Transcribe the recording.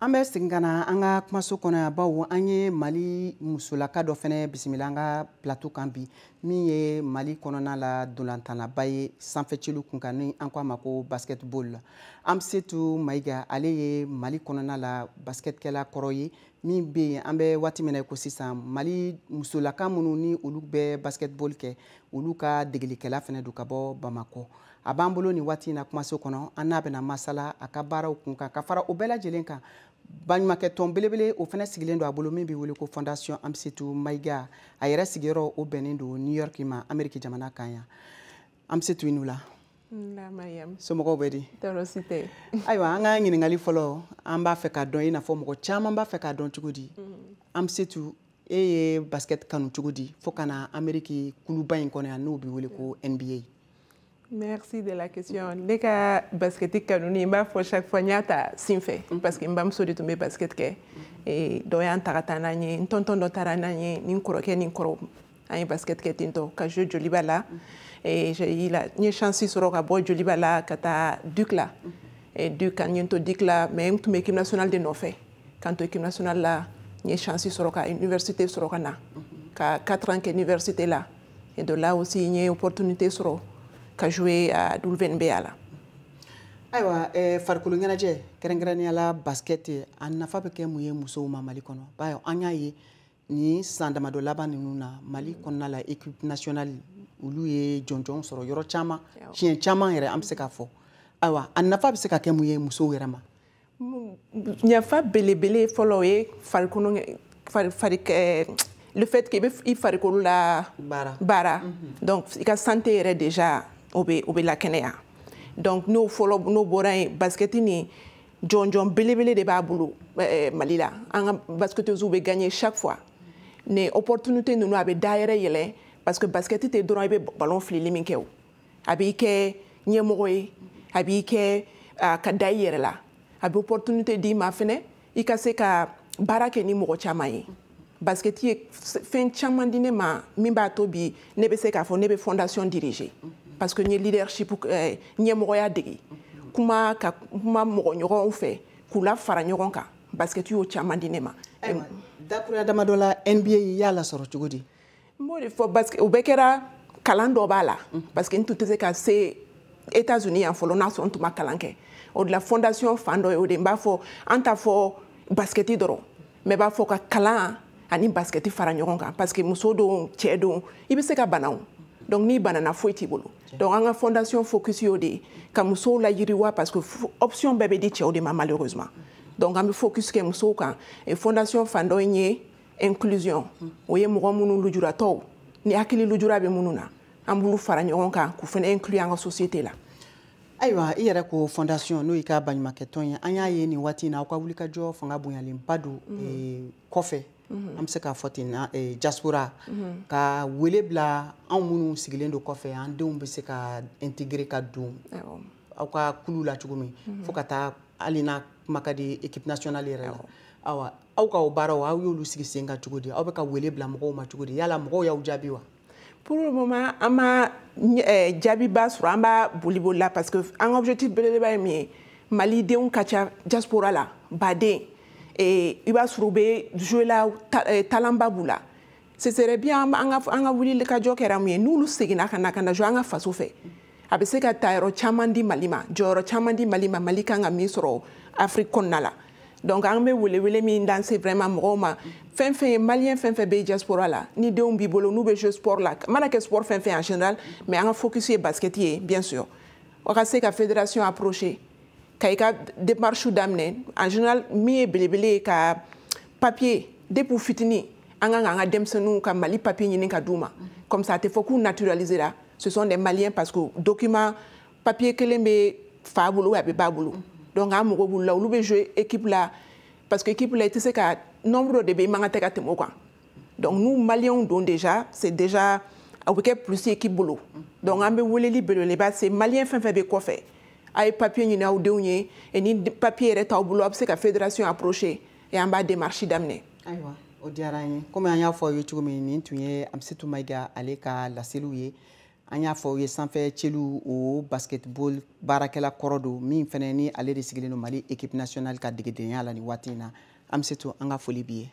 An bɛ segin ka na an ka kumaso kɔnɔ yan bawo an ye Mali musolaka dɔ fɛnɛ bisimila an ka plateau kan bi min ye Mali kɔnɔna la dolantanlaba ye sanfɛcilu kun kan ni an ko a ma ko basketball. Amsetu Mayiga ale ye Mali kɔnɔna la basketkɛla kɔrɔ ye min bɛ yen an bɛ waati min na ko sisan Mali musolaka minnu ni olu bɛ basketball kɛ olu ka degelikɛla fɛnɛ don ka bɔ Bamakɔ. A b'an bolo ni waati in na kumaso kɔnɔ an n'a bɛna masala a ka baaraw kun kan ka fara o bɛɛ lajɛlen kan. Baɲumankɛ tɔn belebele o fɛnɛ sigilen don a bolo min bɛ wele ko Fondation Amsetu Mayiga a yɛrɛ sigiyɔrɔ o bɛnnen don New York ma Amérique jamana kan yan. Amsetu i n'u la. Somɔgɔw bɛ di? Tɔɔrɔ si tɛ. Ayiwa an ka ɲininkali fɔlɔ an b'a fɛ k'a dɔn i n'a fɔ mɔgɔ caman b'a fɛ k'a dɔn cogo di. Amsetu e ye basket kanu cogo di fo ka na Amérique kuluba in kɔnɔ yan n'o bɛ wele ko NBA. Merci de la question. Ne ka basket kanu ni n b'a fɔ chaque fois n y'a ta sin fɛ parce que n bamuso de tun bɛ basket kɛ dɔ y'an ta ka taa n'an ye n tonton dɔ taara n'an ye ni n kɔrɔkɛ ni n kɔrɔ an ye basket kɛ ten tɔ ka jouer Joliba la n ye chance sɔrɔ ka bɔ Joliba la ka taa Duc la Duc an ye n to Duc la mais n tun bɛ équipe nationale de nɔfɛ k'an to équipe nationale la n ye chance sɔrɔ ka université sɔrɔ ka na ka 4 ans kɛ université la et de là aussi n ye opportunité sɔrɔ ka jouer à WNBA la. Ayiwa farikolo ɲɛnajɛ kɛrɛnkɛrɛnnenya la basket a nafa bɛ kɛ mun ye musow ma Mali kɔnɔ bawo an y'a ye ni san damadɔ laban ninnu na Mali kɔnɔna la équipe nationale olu ye jɔnjɔn sɔrɔ yɔrɔ caman tiɲɛ caman yɛrɛ an bɛ se k'a fɔ ayiwa a nafa bɛ se ka kɛ mun ye musow yɛrɛ ma. Nafa belebele fɔlɔ ye farikolo le fait que i farikolo la baara donc i ka santé yɛrɛ déjà o bɛ lakɛnɛya donc n'o bɔra yen basket ni jɔnjɔn belebele de b'a bolo Mali la an ka basketteuses bɛ gagner chaque fois ni opportunité ninnu a bɛ dayɛrɛ yɛlɛ parce que basket tɛ dɔrɔn i bɛ ballon filili min kɛ o a b'i kɛ ɲɛmɔgɔ ye a b'i kɛ ka da i yɛrɛ la a bɛ opportunité d'i ma fɛnɛ i ka se ka baara kɛ ni mɔgɔ caman ye basket ye fɛn caman di ne ma min b'a to bi ne bɛ se k'a fɔ ne bɛ fondation diriger parce que n ye leadership ɲɛmɔgɔya dege kuma mɔgɔ ɲɔgɔnw fɛ k'u la fara ɲɔgɔn kan basket y'o caman di ne ma. Ayiwa dakuruya damadɔ la NBA y'a lasɔrɔ cogo di? N b'o de fɔ parce que o bɛɛ kɛra kalan dɔ b'a la parce que n tun tɛ se ka se États-Unis yan fɔlɔ n'a sɔrɔ n tun ma kalan kɛ o de la fondation fan dɔ ye o de n b'a fɔ an t'a fɔ basket dɔrɔn mais b'a fɔ ka kalan ani basket fara ɲɔgɔn kan parce que muso don cɛ don i bɛ se ka bana o donc n'i banana foyi t'i bolo donc an ka fondation focus y'o de ye ka musow layiriwa parce que option bɛɛ bɛ di cɛw de ma malheureusement donc an bɛ focus kɛ musow kan et fondation fan dɔ in ye inclusion o ye mɔgɔ minnu lujuratɔw ni hakili lujura bɛ minnu na an b'olu fara ɲɔgɔn kan k'u fana inclure an ka société la. Ayiwa i yɛrɛ ko fondation n'o y'i ka baɲumankɛ tɔn ye an y'a ye nin waati in na aw ka wulikajɔ fanga bonyalenba don kɔfɛ an bɛ se k'a fɔ ten na diaspora ka wele bila anw minnu sigilen don kɔfɛ an denw bɛ se ka intégrer ka don aw ka kulu la cogo min fo ka taa hali n'a kuma ka di équipe nationale yɛrɛ la awa aw ka o baaraw aw y'olu sigi sen kan cogo di aw bɛ ka wele bila mɔgɔw ma cogo di yala mɔgɔw y'aw jaabi wa? Pour le moment an ma jaabiba sɔrɔ an b'a boli la parce que an ka objectif belebeleba ye min ye malidenw ka ca diaspora la baden i b'a sɔrɔ u bɛ jouer la talentba b'u la ce serait bien an ka wulikajɔ kɛra mun ye n'olu seginna ka na jouer an ka faso fɛ a bɛ se ka taa yɔrɔ caman di Mali ma jɔyɔrɔ caman di Mali ma Mali kan ka min sɔrɔ Afrique kɔnɔna la donc an bɛ welewele min danse vraiment mɔgɔw ma fɛn fɛn ye maliyɛn fɛn fɛn bɛ diaspora la ni denw b'i bolo n'u bɛ jouer sport la mana kɛ sport fɛn fɛn en général mais an ka focus ye basket ye bien sûr o ka se ka fédération approcher ka i ka démarche daminɛ en général min ye belebele ye ka papier depuis fitini an kan ka denmisɛnninw ka Mali papier ɲini ka d'u ma comme ça a tɛ fɔ k'u naturaliser la ce sont des Maliens parce que document papier kelen bɛ fa bolo a bɛ ba bolo donc an mago b'u la olu bɛ jouer équipe la parce que équipe la i tɛ se ka nombre dɔ de bɛ i man kan tɛ ka tɛmɛ o kan donc n'u Maliens don déjà c'est déjà a bɛ kɛ plus équipe bolo donc an bɛ weleli belebeleba se Maliens fɛn fɛn bɛ kɔfɛ a ye papier ɲini aw denw ye et ni papier yɛrɛ t'aw bolo a bɛ se ka fédération approcher et an b'a démarche daminɛ. Ayiwa o diyara an ye komi an y'a fɔ aw ye cogo min nin tun ye Amsetu Mayiga ale ka laseliw ye an y'a fɔ ye sanfɛ celu o basketball baarakɛla kɔrɔ don min fɛnɛ ni ale de sigilen don Mali équipe nationale ka degedenya la ni waati in na. Amsatou an ka foli b'i ye.